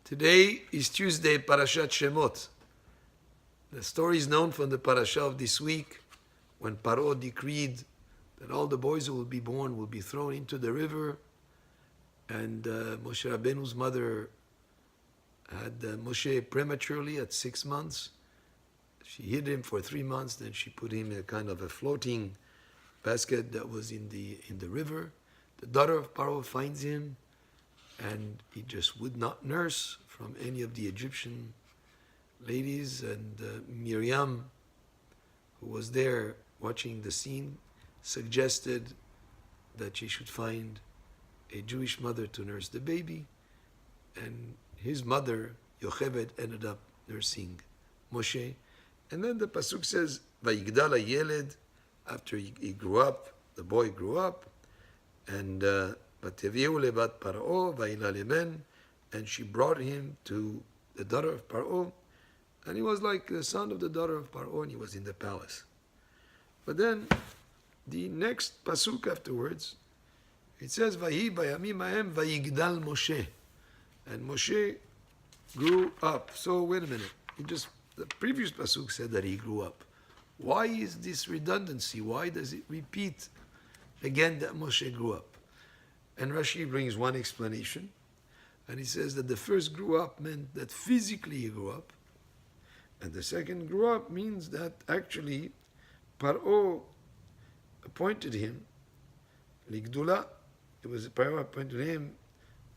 Today is Tuesday, Parashat Shemot. The story is known from the parasha of this week, when Paro decreed that all the boys who will be born will be thrown into the river, and Moshe Rabbeinu's mother had Moshe prematurely at 6 months. She hid him for 3 months, then she put him in a kind of a floating basket that was in the river. The daughter of Paro finds him, and he just would not nurse from any of the Egyptian ladies. And Miriam, who was there watching the scene, suggested that she should find a Jewish mother to nurse the baby. And his mother, Yocheved, ended up nursing Moshe. And then the pasuk says, "Vayigdal hayeled," after he grew up, the boy grew up, and "Vateviu lebat Paro vayila leben," and she brought him to the daughter of Paro, and he was like the son of the daughter of Paro, and he was in the palace. But then the next pasuk afterwards, it says, "Vayi bayamim hahem vayigdal Moshe," and Moshe grew up. So wait a minute, the previous pasuk said that he grew up. Why is this redundancy? Why does it repeat again that Moshe grew up? And Rashi brings one explanation, and he says that the first grew up meant that physically he grew up, and the second grew up means that actually Paro appointed him Ligdula. It was Paro appointed him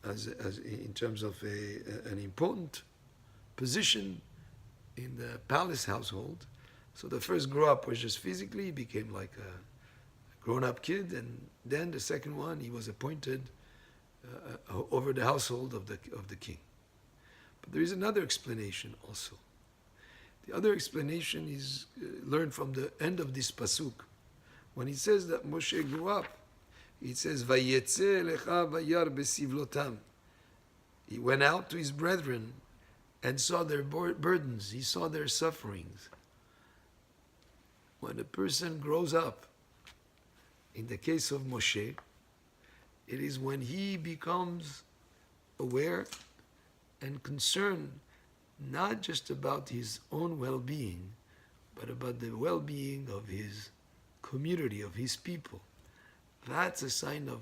as in terms of an important position in the palace household. So the first grew up was just physically, he became like a grown-up kid, and then the second one, he was appointed over the household of the king. But there is another explanation also. The other explanation is learned from the end of this pasuk. When he says that Moshe grew up, it says, "Vayetze lecha vayar besivlotam." He went out to his brethren and saw their burdens. He saw their sufferings. When a person grows up, in the case of Moshe, it is when he becomes aware and concerned not just about his own well-being, but about the well-being of his community, of his people. That's a sign of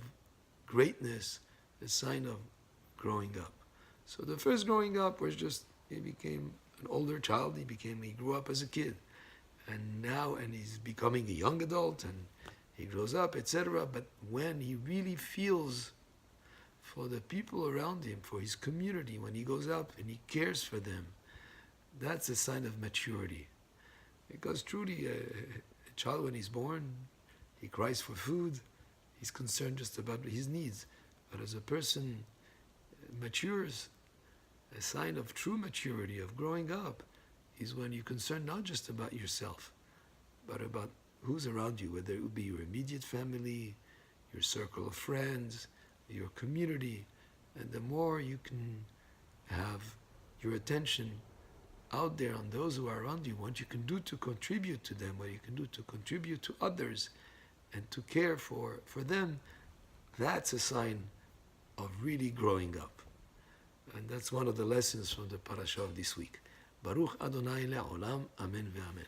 greatness, a sign of growing up. So the first growing up was just, he became an older child, he grew up as a kid. And he's becoming a young adult, and he grows up, etc. But when he really feels for the people around him, for his community, when he goes up and he cares for them, that's a sign of maturity. Because truly, a child when he's born, he cries for food, he's concerned just about his needs. But as a person matures, a sign of true maturity, of growing up, is when you're concerned not just about yourself, but about who's around you, whether it would be your immediate family, your circle of friends, your community. And the more you can have your attention out there on those who are around you, what you can do to contribute to them, what you can do to contribute to others, and to care for them, that's a sign of really growing up. And that's one of the lessons from the parasha of this week. Baruch Adonai le'olam, amen ve'amen.